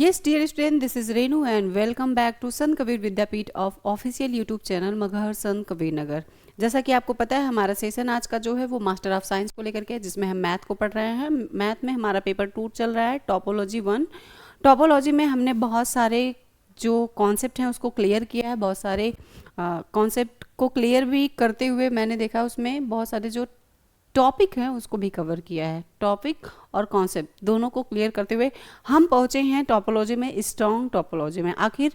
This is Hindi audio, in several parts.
Yes, dear student, this is Renu and welcome back to Sant Kabir Vidyapeeth of official YouTube channel Maghar संत कबीर नगर। जैसा कि आपको पता है हमारा सेशन आज का जो है वो मास्टर ऑफ साइंस को लेकर के है, जिसमें हम मैथ को पढ़ रहे हैं। मैथ में हमारा पेपर 2 चल रहा है, टोपोलॉजी 1। टोपोलॉजी में हमने बहुत सारे जो कॉन्सेप्ट हैं उसको क्लियर किया है। बहुत सारे कॉन्सेप्ट को क्लियर भी करते हुए मैंने देखा उसमें बहुत सारे जो टॉपिक है उसको भी कवर किया है। टॉपिक और कॉन्सेप्ट दोनों को क्लियर करते हुए हम पहुंचे हैं टोपोलॉजी में, स्ट्रॉन्ग टोपोलॉजी में। आखिर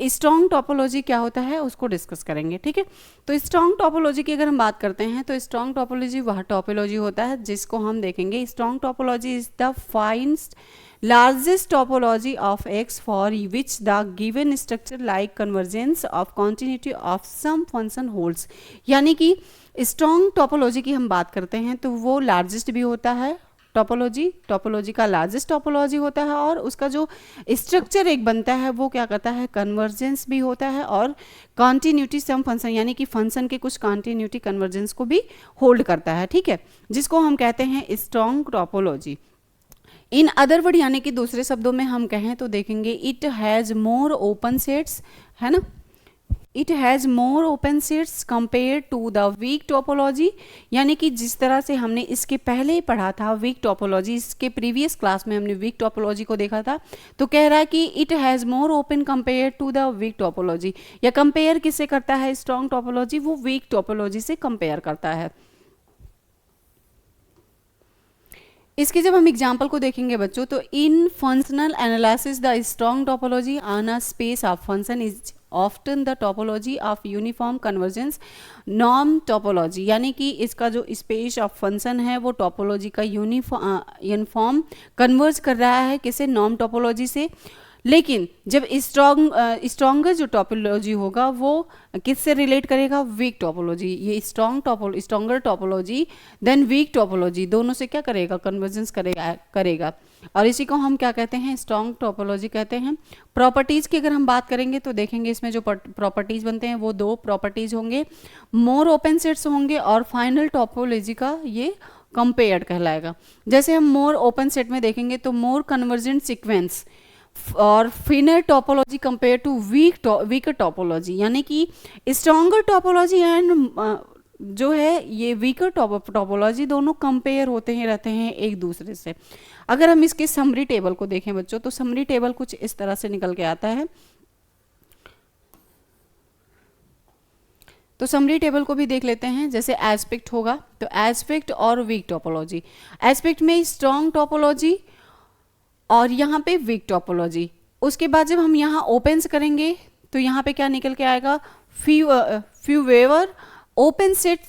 स्ट्रॉन्ग टोपोलॉजी क्या होता है उसको डिस्कस करेंगे, ठीक है। तो स्ट्रॉन्ग टोपोलॉजी की अगर हम बात करते हैं तो स्ट्रॉन्ग टोपोलॉजी वह टोपोलॉजी होता है जिसको हम देखेंगे। Strong topology is the finest largest topology of X for which the given structure like convergence of continuity of some function holds। यानी कि स्ट्रॉन्ग टोपोलॉजी की हम बात करते हैं तो वो लार्जेस्ट भी होता है। टोपोलॉजी का लार्जेस्ट टोपोलॉजी होता है और उसका जो स्ट्रक्चर एक बनता है वो क्या करता है, कन्वर्जेंस भी होता है और कॉन्टिन्यूटी सम फंक्शन यानी कि फंक्शन के कुछ कॉन्टिन्यूटी कन्वर्जेंस को भी होल्ड करता है, ठीक है, जिसको हम कहते हैं strong topology. In other word यानी कि दूसरे शब्दों में हम कहें तो देखेंगे it has more open sets, है ना। It has more open sets compare to the weak topology. यानी कि जिस तरह से हमने इसके पहले पढ़ा था वीक टोपोलॉजी, इसके प्रीवियस क्लास में हमने वीक टोपोलॉजी को देखा था, तो कह रहा है कि it has more open compare to the weak topology. या कंपेयर किससे करता है स्ट्रॉन्ग टोपोलॉजी, वो वीक टोपोलॉजी से कंपेयर करता है। इसके जब हम एग्जाम्पल को देखेंगे बच्चों तो इन functional analysis the strong topology on a space of function is often the topology of uniform convergence norm topology. यानी कि इसका जो स्पेस ऑफ फंक्शन है वो टोपोलॉजी का यूनिफॉर्म कन्वर्ज कर रहा है किसे, नॉर्म टोपोलॉजी से। लेकिन जब स्ट्रॉन्गर जो टोपोलॉजी होगा वो किससे रिलेट करेगा, वीक टोपोलॉजी। ये stronger topology than weak topology दोनों से क्या करेगा, कन्वर्जेंस करेगा। और इसी को हम क्या कहते हैं, स्ट्रॉन्ग टोपोलॉजी कहते हैं। प्रॉपर्टीज की अगर हम बात करेंगे तो देखेंगे इसमें जो प्रॉपर्टीज बनते हैं वो 2 प्रॉपर्टीज होंगे, मोर ओपन सेट्स होंगे और फाइनल टोपोलॉजी का ये कंपेयर्ड कहलाएगा। जैसे हम मोर ओपन सेट में देखेंगे तो मोर कन्वर्जेंट सीक्वेंस और finer topology compare to weaker topology. यानी कि स्ट्रॉन्गर टोपोलॉजी एंड जो है ये वीकर टोपोलॉजी दोनों कंपेयर होते हैं रहते हैं एक दूसरे से। अगर हम इसके समरी टेबल को देखें बच्चों तो समरी टेबल कुछ इस तरह से निकल के आता है। तो समरी टेबल को भी देख लेते हैं। जैसे एस्पेक्ट होगा तो एस्पेक्ट और वीक टोपोलॉजी, एस्पेक्ट में स्ट्रॉन्ग टोपोलॉजी और यहाँ पे वीक टोपोलॉजी। उसके बाद जब हम यहाँ ओपन्स करेंगे तो यहाँ पे क्या निकल के आएगा, फ्यूवेवर ओपन सेट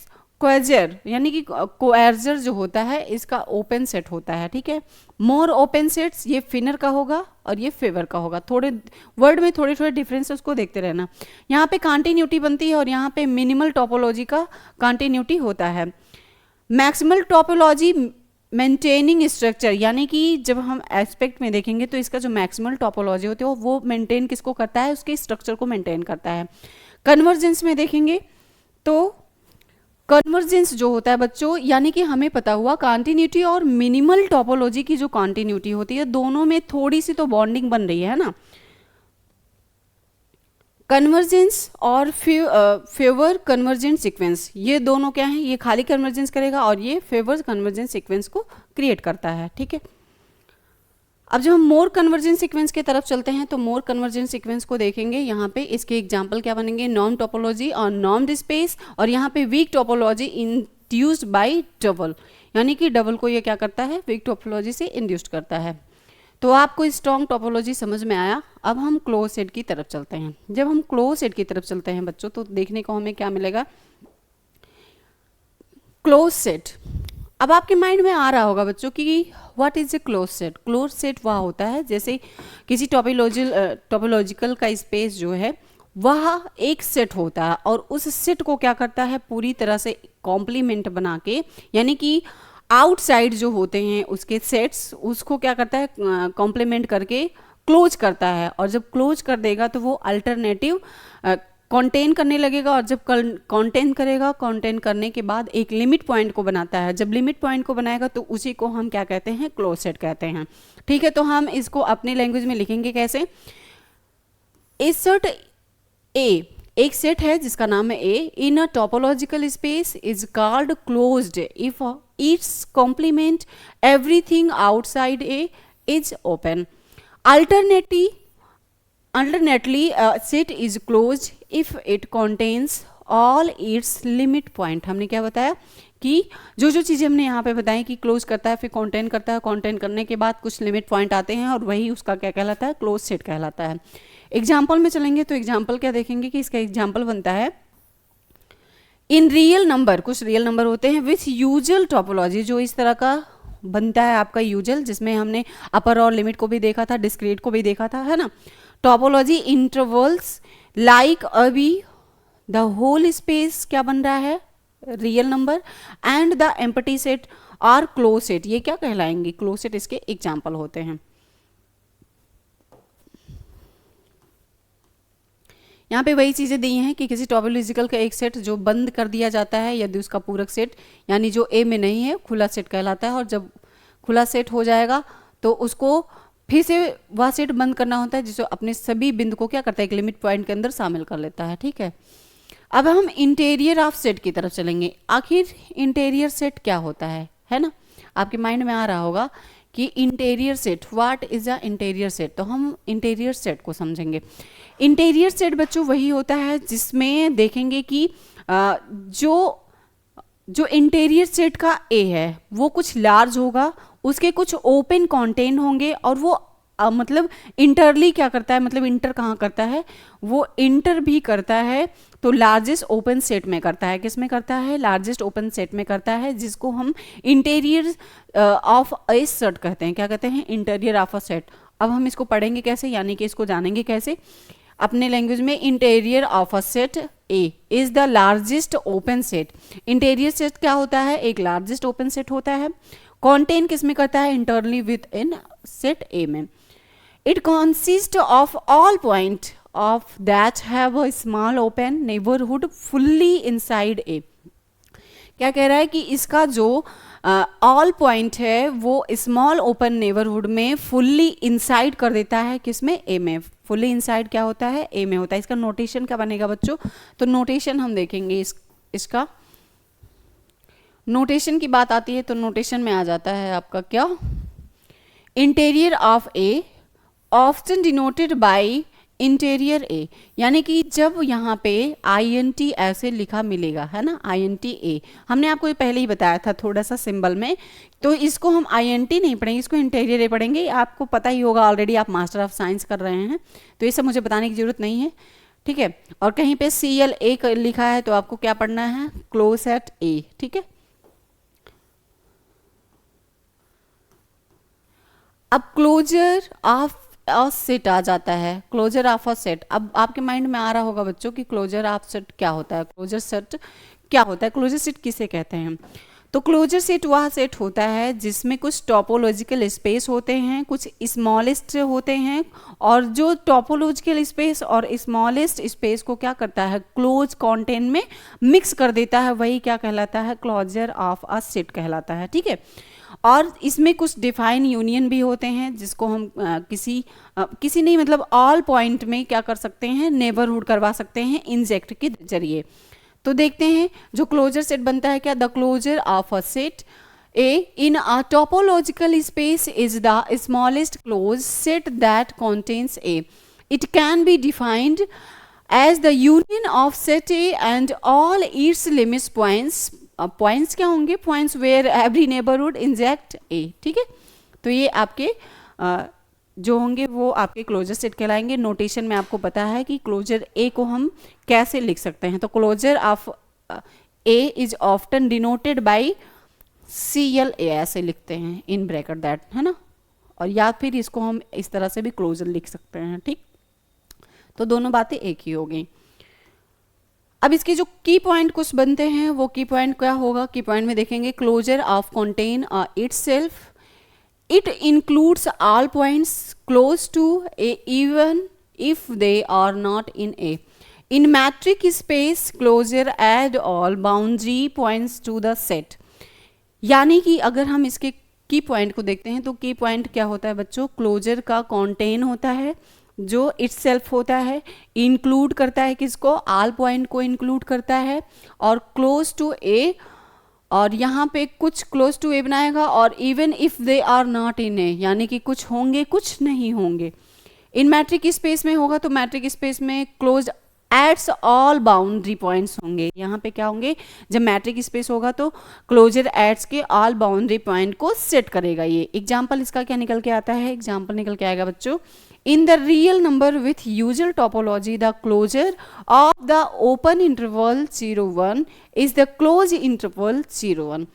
क्वेजर, यानी कि कोएर्जर जो होता है इसका ओपन सेट होता है, ठीक है। मोर ओपन सेट्स ये फिनर का होगा और ये फेवर का होगा। थोड़े वर्ड में थोड़े थोड़े डिफरेंस उसको देखते रहना। यहाँ पे कॉन्टिन्यूटी बनती है और यहाँ पे मिनिमल टोपोलॉजी का कॉन्टिन्यूटी होता है। मैक्सिमल टोपोलॉजी मेंटेनिंग स्ट्रक्चर, यानी कि जब हम एस्पेक्ट में देखेंगे तो इसका जो मैक्सिमल टोपोलॉजी होती है वो मेंटेन किसको करता है, उसके स्ट्रक्चर को मेंटेन करता है। कन्वर्जेंस में देखेंगे तो कन्वर्जेंस जो होता है बच्चों, यानी कि हमें पता हुआ कॉन्टिन्यूटी और मिनिमल टोपोलॉजी की जो कॉन्टिन्यूटी होती है दोनों में थोड़ी सी तो बॉन्डिंग बन रही है ना। कन्वर्जेंस और फेवर कन्वर्जेंट सीक्वेंस ये दोनों क्या हैं, ये खाली कन्वर्जेंस करेगा और ये फेवर कन्वर्जेंट सीक्वेंस को क्रिएट करता है, ठीक है। अब जब हम मोर कन्वर्जेंट सीक्वेंस की तरफ चलते हैं तो मोर कन्वर्जेंट सीक्वेंस को देखेंगे। यहाँ पे इसके एग्जांपल क्या बनेंगे, नॉर्म टोपोलॉजी और नॉर्म्ड स्पेस, और यहाँ पे week topology induced by double, यानी कि डबल को ये क्या करता है, वीक टोपोलॉजी से इंड्यूस्ड करता है। तो आपको स्ट्रॉन्ग टोपोलॉजी समझ में आया। अब हम क्लोज सेट की तरफ चलते हैं। जब हम क्लोज सेट की तरफ चलते हैं बच्चों तो देखने को हमें क्या मिलेगा, क्लोज सेट। अब आपके माइंड में आ रहा होगा बच्चों कि what is a close set. Close set वह होता है जैसे किसी टोपोलॉजिकल का स्पेस जो है वह एक सेट होता है और उस सेट को क्या करता है, पूरी तरह से कॉम्प्लीमेंट बना के, यानी कि आउटसाइड जो होते हैं उसके सेट्स उसको क्या करता है, कॉम्प्लीमेंट करके क्लोज करता है। और जब क्लोज कर देगा तो वो अल्टरनेटिव कंटेन करने लगेगा, और जब कंटेन करेगा, कंटेन करने के बाद एक लिमिट पॉइंट को बनाता है। जब लिमिट पॉइंट को बनाएगा तो उसी को हम क्या कहते हैं, क्लोज सेट कहते हैं। ठीक है, तो हम इसको अपनी लैंग्वेज में लिखेंगे कैसे, ए सेट ए, एक सेट है जिसका नाम है A, in a topological space is called closed if its complement everything outside A is open. Alternately, a set is closed if it contains all its limit point। हमने क्या बताया कि जो जो चीज़ें हमने यहाँ पे बताई कि क्लोज करता है, फिर कॉन्टेन करता है, कॉन्टेन करने के बाद कुछ लिमिट पॉइंट आते हैं, और वही उसका क्या कहलाता है, क्लोज सेट कहलाता है। एग्जाम्पल में चलेंगे तो एग्जाम्पल क्या देखेंगे कि इसका एग्जाम्पल बनता है इन रियल नंबर, कुछ रियल नंबर होते हैं विथ यूजुअल टोपोलॉजी, जो इस तरह का बनता है आपका यूजुअल, जिसमें हमने अपर और लिमिट को भी देखा था, डिस्क्रीट को भी देखा था, है ना। टोपोलॉजी इंटरवल्स लाइक अभी द होल स्पेस क्या बन रहा है, real number, and the empty set are close set, ये क्या कहलाएंगे, क्लोज सेट इसके एग्जाम्पल होते हैं। यहाँ पे वही चीज़ें दी हैं कि किसी टोपोलॉजिकल का एक सेट जो बंद कर दिया जाता है यदि उसका पूरक सेट यानी जो ए में नहीं है, खुला सेट कहलाता है, और जब खुला सेट हो जाएगा तो उसको फिर से वह सेट बंद करना होता है जिसको अपने सभी बिंदु को क्या करता है, एक लिमिट पॉइंट के अंदर शामिल कर लेता है। ठीक है, अब हम इंटीरियर ऑफ सेट की तरफ चलेंगे। आखिर इंटीरियर सेट क्या होता है ना, आपके माइंड में आ रहा होगा कि interior set, what is a interior set. तो हम इंटीरियर सेट को समझेंगे। इंटीरियर सेट बच्चों वही होता है जिसमें देखेंगे कि जो इंटीरियर सेट का ए है वो कुछ लार्ज होगा, उसके कुछ ओपन कंटेन होंगे, और वो मतलब इंटरली क्या करता है, मतलब इंटर कहाँ करता है, वो इंटर भी करता है तो लार्जेस्ट ओपन सेट में करता है। किस में करता है, लार्जेस्ट ओपन सेट में करता है, जिसको हम इंटीरियर ऑफ ए सेट कहते हैं। क्या कहते हैं, इंटीरियर ऑफ अ सेट। अब हम इसको पढ़ेंगे कैसे, यानी कि इसको जानेंगे कैसे अपने लैंग्वेज में। Interior of a set A is the largest open set. Interior set क्या होता है, एक लार्जेस्ट ओपन सेट होता है। कॉन्टेन किस में करता है, इंटरली विद इन सेट ए में। It consist of all point of that have a small open neighbourhood fully inside a. क्या कह रहा है कि इसका जो ऑल पॉइंट है वो स्मॉल ओपन नेबरहुड में फुल्ली इनसाइड कर देता है, किसमें, ए में। फुल्ली इनसाइड क्या होता है, ए में होता है। इसका नोटेशन क्या बनेगा बच्चों, तो नोटेशन हम देखेंगे इसका नोटेशन की बात आती है तो नोटेशन में आ जाता है आपका क्या, interior of A often denoted by interior A, यानी कि जब यहाँ पे INT ऐसे लिखा मिलेगा, है ना, INT ए, हमने आपको ये पहले ही बताया था थोड़ा सा सिंबल में, तो इसको हम INT नहीं पढ़ेंगे, इसको इंटीरियर ए पढ़ेंगे। आपको पता ही होगा ऑलरेडी, आप मास्टर ऑफ साइंस कर रहे हैं तो ये सब मुझे बताने की जरूरत नहीं है। ठीक है, और कहीं पे CLA लिखा है तो आपको क्या पढ़ना है, क्लोज सेट ए। ठीक है, अब क्लोजर ऑफ अ सेट आ जाता है, क्लोजर ऑफ अ सेट। अब आपके माइंड में आ रहा होगा बच्चों कि क्लोजर ऑफ सेट क्या होता है, क्लोजर सेट क्या होता है, क्लोजर सेट किसे कहते हैं। तो क्लोजर सेट वह सेट होता है जिसमें कुछ टोपोलॉजिकल स्पेस होते हैं, कुछ स्मॉलेस्ट होते हैं, और जो टोपोलॉजिकल स्पेस और स्मॉलेस्ट स्पेस को क्या करता है, क्लोज कंटेंट में मिक्स कर देता है, वही क्या कहलाता है, क्लोजर ऑफ अ सेट कहलाता है। ठीक है, और इसमें कुछ डिफाइन यूनियन भी होते हैं जिसको हम किसी नहीं मतलब ऑल पॉइंट में क्या कर सकते हैं, नेबरहुड करवा सकते हैं इंजेक्ट के जरिए। तो देखते हैं जो क्लोजर सेट बनता है क्या, the closure of a set A in a topological space is the smallest close set that contains A. It can be defined as the union of set A and all its limits points. Points क्या होंगे, points where every neighbourhood inject A. ठीक है, तो ये आपके जो होंगे वो आपके क्लोजर सेट कहलाएंगे। नोटेशन में आपको पता है कि क्लोजर ए को हम कैसे लिख सकते हैं, तो closure of A is often denoted by CLA ऐसे लिखते हैं इन ब्रैकेट दैट, है ना, और या फिर इसको हम इस तरह से भी क्लोजर लिख सकते हैं। ठीक, तो दोनों बातें एक ही हो गई। अब इसके जो की पॉइंट कुछ बनते हैं वो की पॉइंट क्या होगा, की पॉइंट में देखेंगे closure of contain itself, it includes all points close to A even if they are not in A. In metric space closure add all boundary points to the set. यानी कि अगर हम इसके की पॉइंट को देखते हैं तो की पॉइंट क्या होता है बच्चों, क्लोजर का कॉन्टेन होता है जो इटसेल्फ होता है, इंक्लूड करता है किसको, ऑल पॉइंट को इंक्लूड करता है, और क्लोज टू ए, और यहाँ पे कुछ क्लोज टू ए बनाएगा, और even if they are not in A, यानी कि कुछ होंगे कुछ नहीं होंगे। इन मैट्रिक स्पेस में होगा तो मैट्रिक स्पेस में क्लोज एट्स ऑल बाउंड्री पॉइंट्स होंगे। यहाँ पे क्या होंगे, जब मैट्रिक स्पेस होगा तो क्लोजर एट्स के ऑल बाउंड्री पॉइंट को सेट करेगा। ये एग्जाम्पल इसका क्या निकल के आता है, एग्जाम्पल निकल के आएगा बच्चों, in the real number with usual topology the closure of the open interval 0 1 is the close interval 0 1।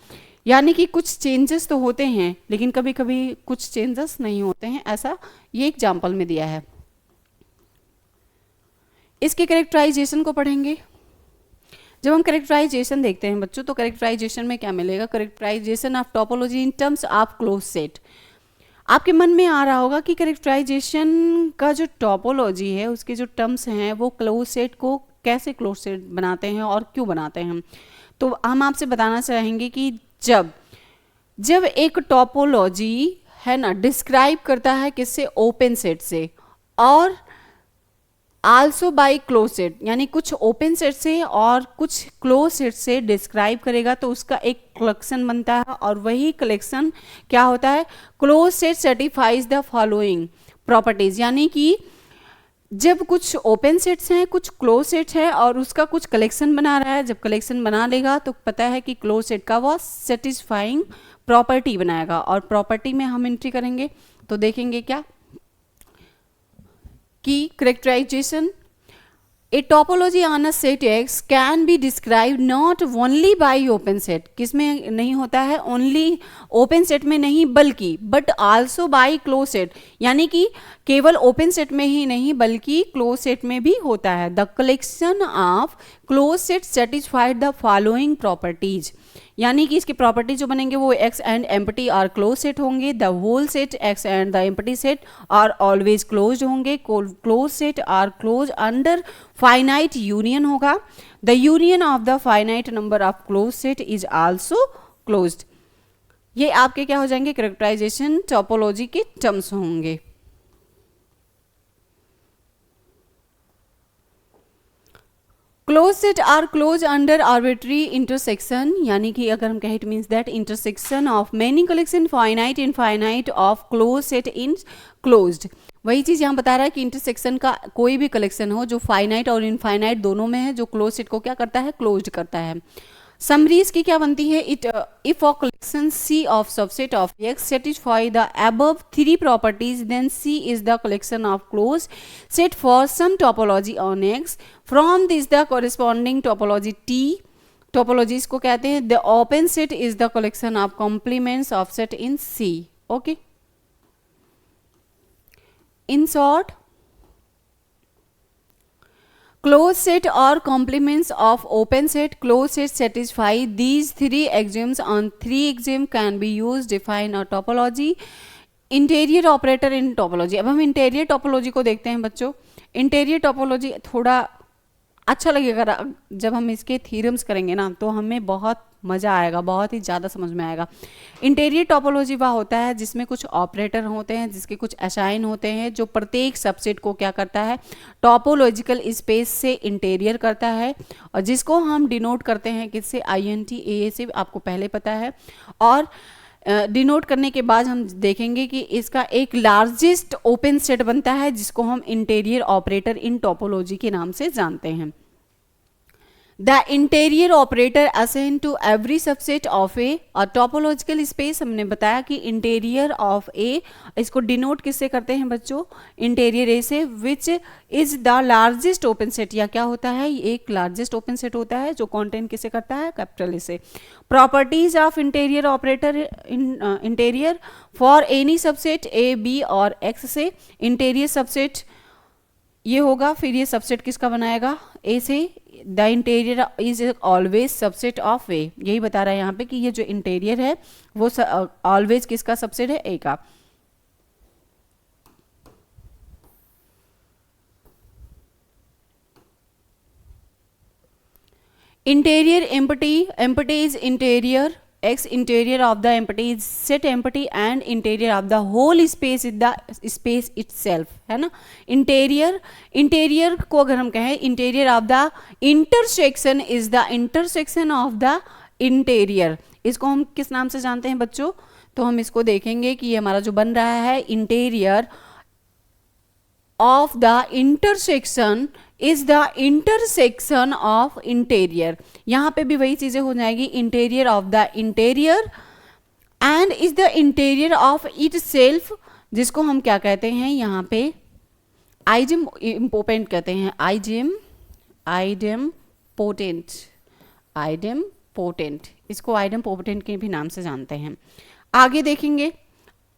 यानी कि कुछ चेंजेस तो होते हैं लेकिन कभी कभी कुछ चेंजेस नहीं होते हैं, ऐसा ये एग्जाम्पल में दिया है। इसके कैरेक्टराइजेशन को पढ़ेंगे। जब हम कैरेक्टराइजेशन देखते हैं बच्चों तो कैरेक्टराइजेशन में क्या मिलेगा, characterisation of topology in terms of close set. आपके मन में आ रहा होगा कि कैरेक्टराइजेशन का जो टोपोलॉजी है उसके जो टर्म्स हैं वो क्लोज सेट को कैसे क्लोज सेट बनाते हैं और क्यों बनाते हैं। तो हम आपसे बताना चाहेंगे कि जब एक टोपोलॉजी है ना डिस्क्राइब करता है किससे, ओपन सेट से, और आल्सो बाय क्लोज सेट, यानी कुछ ओपन सेट से और कुछ क्लोज सेट से डिस्क्राइब करेगा तो उसका एक कलेक्शन बनता है, और वही कलेक्शन क्या होता है, close set certifies the following properties. यानी कि जब कुछ ओपन सेट्स हैं कुछ क्लोज सेट्स है और उसका कुछ कलेक्शन बना रहा है, जब कलेक्शन बना लेगा तो पता है कि क्लोज सेट का वो सेटिस्फाइंग प्रॉपर्टी बनाएगा, और प्रॉपर्टी में हम एंट्री करेंगे तो देखेंगे क्या की characterisation, A topology on a set X can be describe not only by open set, किसमें नहीं होता है, ओनली ओपन सेट में नहीं बल्कि but also by close set, यानी कि केवल ओपन सेट में ही नहीं बल्कि क्लोज सेट में भी होता है। The collection of close set satisfied the following properties, यानी कि इसके प्रॉपर्टी जो बनेंगे वो X and empty are close set होंगे, the whole set X and the empty set are always close होंगे, close set are close under finite union होगा, the union of the finite number of close set is also closed. ये आपके क्या हो जाएंगे, कैरेक्टराइजेशन टोपोलॉजी के टर्म्स होंगे। Close set are close under arbitrary intersection, यानी कि अगर हम कहें it means that intersection of many collection finite infinite of close set in closed. वही चीज यहाँ बता रहा है कि इंटरसेक्शन का कोई भी कलेक्शन हो जो फाइनाइट और इनफाइनाइट दोनों में है, जो क्लोज सेट को क्या करता है, क्लोज्ड करता है। समरीज की क्या बनती है, it if a collection C of subset of X satisfy the above three properties then C is the collection of closed set for some topology on X, from this the corresponding topology T, topologies को कहते हैं, the open set is the collection of complements of set in C। okay, in short closed set or complements of open set closed set satisfy these three axioms on three axiom can be used define a topology interior operator in topology. अब हम इंटीरियर टोपोलॉजी को देखते हैं बच्चों। इंटीरियर टोपोलॉजी थोड़ा अच्छा लगेगा जब हम इसके थ्योरम्स करेंगे ना तो हमें बहुत मज़ा आएगा, बहुत ही ज़्यादा समझ में आएगा। इंटीरियर टोपोलॉजी वह होता है जिसमें कुछ ऑपरेटर होते हैं, जिसके कुछ असाइन होते हैं, जो प्रत्येक सबसेट को क्या करता है, टोपोलॉजिकल स्पेस से इंटीरियर करता है, और जिसको हम डिनोट करते हैं किससे, INT से, आपको पहले पता है। और डिनोट करने के बाद हम देखेंगे कि इसका एक लार्जेस्ट ओपन सेट बनता है जिसको हम इंटीरियर ऑपरेटर इन टोपोलॉजी के नाम से जानते हैं। The interior operator assign to every subset of A or topological space, हमने बताया कि इंटीरियर ऑफ ए इसको डिनोट किससे करते हैं बच्चों, इंटीरियर ए से, which is the largest open set, या क्या होता है, एक लार्जेस्ट ओपन सेट होता है जो कॉन्टेन किसे करता है, कैपिटल ए से। Properties of interior operator in interior for any subset A B और एक्स से, इंटीरियर सबसेट ये होगा, फिर ये सबसेट किसका बनाएगा, ए से, the interior is always subset of A, यही बता रहा है यहाँ पे कि ये जो इंटीरियर है वो ऑलवेज किसका सबसेट है, ए का। Interior empty is interior, x interior of the empty is set empty and interior of the whole space is the space itself, है ना. इंटीरियर को अगर हम कहें interior of the intersection is the intersection of the interior. इसको हम किस नाम से जानते हैं बच्चों? तो हम इसको देखेंगे कि ये हमारा जो बन रहा है interior of the intersection is the intersection of interior. यहां पे भी वही चीजें हो जाएगी, interior of the interior and is the interior of it self, जिसको हम क्या कहते हैं यहाँ पे आइडम इम्पोर्टेंट कहते हैं. आइडम पोटेंट, इसको आइडम पोटेंट के भी नाम से जानते हैं. आगे देखेंगे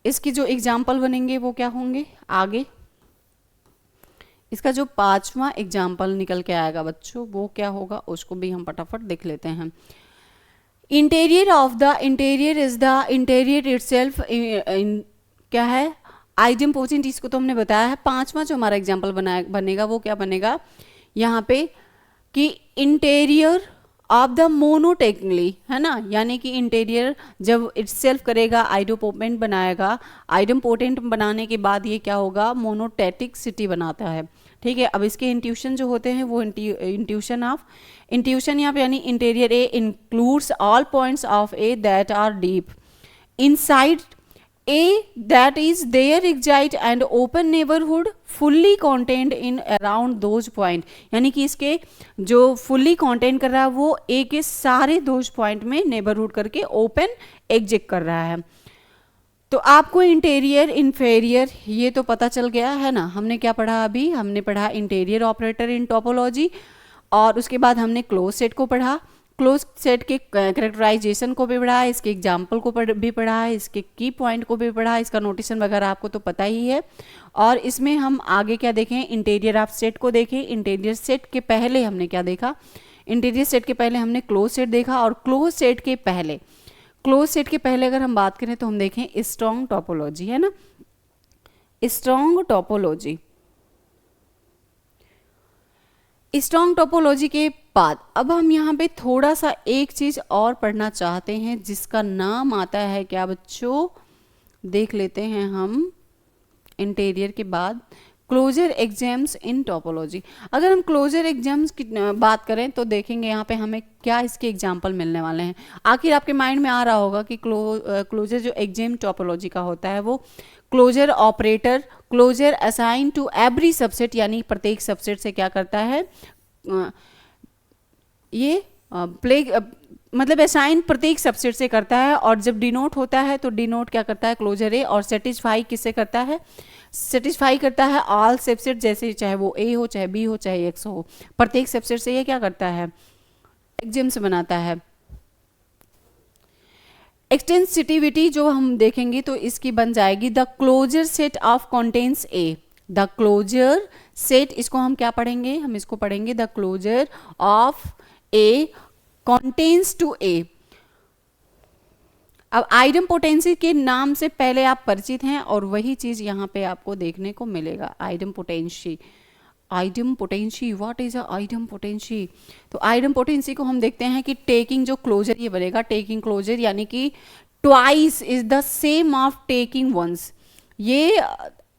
इसकी जो एग्जाम्पल बनेंगे वो क्या होंगे. आगे इसका जो 5वां एग्जाम्पल निकल के आएगा बच्चों वो क्या होगा, उसको भी हम फटाफट देख लेते हैं. Interior of the interior is the interior itself, क्या है आइडम पोटेंट. इसको तो हमने बताया है. 5वां जो हमारा एग्जाम्पल बनेगा वो क्या बनेगा यहाँ पे कि इंटीरियर ऑफ द मोनोटेक्निकली, है ना. यानी कि इंटीरियर जब इटसेल्फ करेगा आइडोपोटेंट बनाएगा, आइडम पोटेंट बनाने के बाद ये क्या होगा मोनोटैटिक सिटी बनाता है. ठीक है. अब इसके इंट्यूशन जो होते हैं वो इंट्यूशन यहाँ पे यानी interior A includes all points of A that are deep inside A that is their exit and open neighborhood fully contained in around those point. यानी कि इसके जो fully contain कर रहा है वो A के सारे those point में neighborhood करके open exit कर रहा है. तो आपको इंटीरियर इन्फेरियर ये तो पता चल गया है ना. हमने क्या पढ़ा अभी, हमने पढ़ा इंटीरियर ऑपरेटर इन टोपोलॉजी और उसके बाद हमने क्लोज सेट को पढ़ा, क्लोज सेट के कैरेक्टराइजेशन को भी पढ़ा, इसके एग्जाम्पल को भी पढ़ा, इसके की पॉइंट को भी पढ़ा, इसका नोटेशन वगैरह आपको तो पता ही है. और इसमें हम आगे क्या देखें, इंटीरियर ऑफ सेट को देखें. इंटीरियर सेट के पहले हमने क्या देखा, इंटीरियर सेट के पहले हमने क्लोज सेट देखा और क्लोज सेट के पहले अगर हम बात करें तो हम देखें स्ट्रॉन्ग टोपोलॉजी, है ना. स्ट्रॉन्ग टोपोलॉजी के बाद अब हम यहाँ पे थोड़ा सा एक चीज और पढ़ना चाहते हैं जिसका नाम आता है क्या बच्चों, देख लेते हैं हम. इंटीरियर के बाद क्लोजर एग्जाम्स इन टोपोलॉजी. अगर हम क्लोजर एग्जाम्स की बात करें तो देखेंगे यहाँ पे हमें क्या इसके एग्जाम्पल मिलने वाले हैं. आखिर आपके माइंड में आ रहा होगा कि क्लोजर जो एग्जाम टोपोलॉजी का होता है वो closure operator closure assign to every subset, यानी प्रत्येक सबसेट से क्या करता है ये मतलब असाइन प्रत्येक सबसेट से करता है. और जब डिनोट होता है तो डिनोट क्या करता है क्लोजर ए, और सेटिस्फाई किससे करता है, सेटिस्फाई करता है ऑल सबसेट, जैसे चाहे वो ए हो चाहे बी हो चाहे एक्स हो, प्रत्येक सबसेट से ये क्या करता है एग्जाम्स बनाता है. एक्सटेंसिटिविटी जो हम देखेंगे तो इसकी बन जाएगी the closure set of contains A. The closure set, इसको हम क्या पढ़ेंगे, हम इसको पढ़ेंगे the closure of A contains to A. अब आइडम पोटेंसी के नाम से पहले आप परिचित हैं और वही चीज यहाँ पे आपको देखने को मिलेगा. Idem potency, what is a idem potency. तो आइडम पोटेंसी को हम देखते हैं कि टेकिंग जो क्लोजर ये बनेगा, टेकिंग क्लोजर यानी कि twice is the same of taking once. ये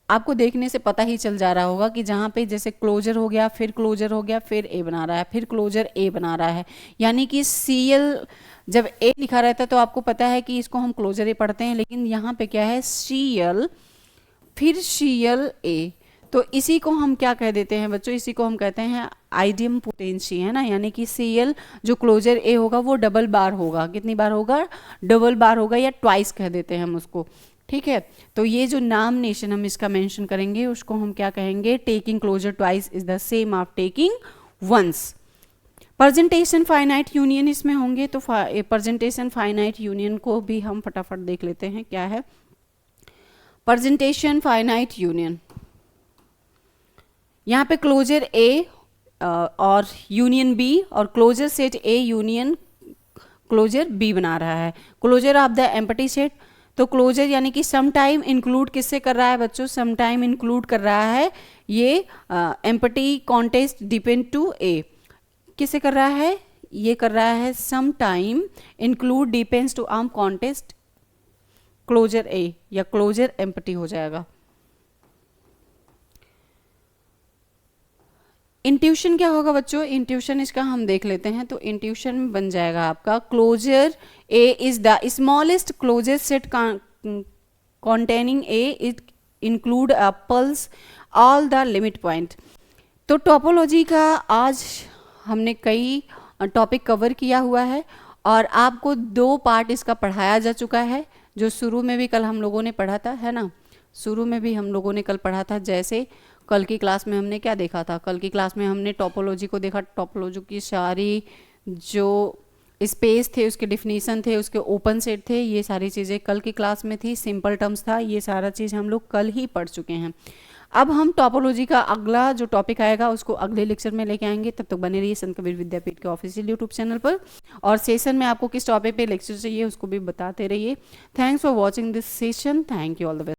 आपको देखने से पता ही चल जा रहा होगा कि जहाँ पे जैसे क्लोजर हो गया फिर क्लोजर हो गया फिर ए बना रहा है फिर क्लोजर ए बना रहा है, यानी कि सीएल जब ए लिखा रहता है तो आपको पता है कि इसको हम क्लोजर ए पढ़ते हैं, लेकिन यहाँ पे क्या है सीएल फिर सीएल ए. तो इसी को हम क्या कह देते हैं बच्चों, इसी को हम कहते हैं आइडियम पोटेंसी, है ना. यानी कि सीएल जो क्लोजर ए होगा वो डबल बार होगा, कितनी बार होगा, डबल बार होगा या ट्वाइस कह देते हैं हम उसको. ठीक है. तो ये जो नामनेशन हम इसका मेंशन करेंगे उसको हम क्या कहेंगे, taking closure twice is the same of taking once. Presentation finite union इसमें होंगे, तो प्रेजेंटेशन फाइनाइट यूनियन को भी हम फटाफट देख लेते हैं क्या है. प्रेजेंटेशन फाइनाइट यूनियन, यहाँ पे क्लोजर ए और यूनियन बी और closure set A union closure B बना रहा है. Closure of the empty set, तो क्लोजर यानी कि सम टाइम इंक्लूड किससे कर रहा है बच्चों, सम टाइम इंक्लूड कर रहा है ये empty contest depend to A. किससे कर रहा है, ये कर रहा है some time include depends to arm contest closure A, या क्लोजर एम्प्टी हो जाएगा। इंट्यूशन क्या होगा बच्चों, इंट्यूशन इसका हम देख लेते हैं। तो इंट्यूशन में बन जाएगा आपका closure A is the smallest closure set containing A, it include apples all the limit point। तो टोपोलॉजी का आज हमने कई टॉपिक कवर किया हुआ है और आपको 2 पार्ट इसका पढ़ाया जा चुका है, जो शुरू में भी कल हम लोगों ने पढ़ा था, है ना। शुरू में भी हम लोगों ने कल पढ़ा था। जैसे कल की क्लास में हमने क्या देखा था, कल की क्लास में हमने टोपोलॉजी को देखा। टोपोलॉजी की सारी जो स्पेस थे, उसके डिफिनीशन थे, उसके ओपन सेट थे, ये सारी चीज़ें कल की क्लास में थी। सिंपल टर्म्स था, ये सारा चीज़ हम लोग कल ही पढ़ चुके हैं। अब हम टोपोलॉजी का अगला जो टॉपिक आएगा उसको अगले लेक्चर में लेके आएंगे। तब तक बने रहिए संत कबीर विद्यापीठ के ऑफिशियल यूट्यूब चैनल पर, और सेशन में आपको किस टॉपिक पे लेक्चर चाहिए उसको भी बताते रहिए। Thanks for watching this session. Thank you, all the best.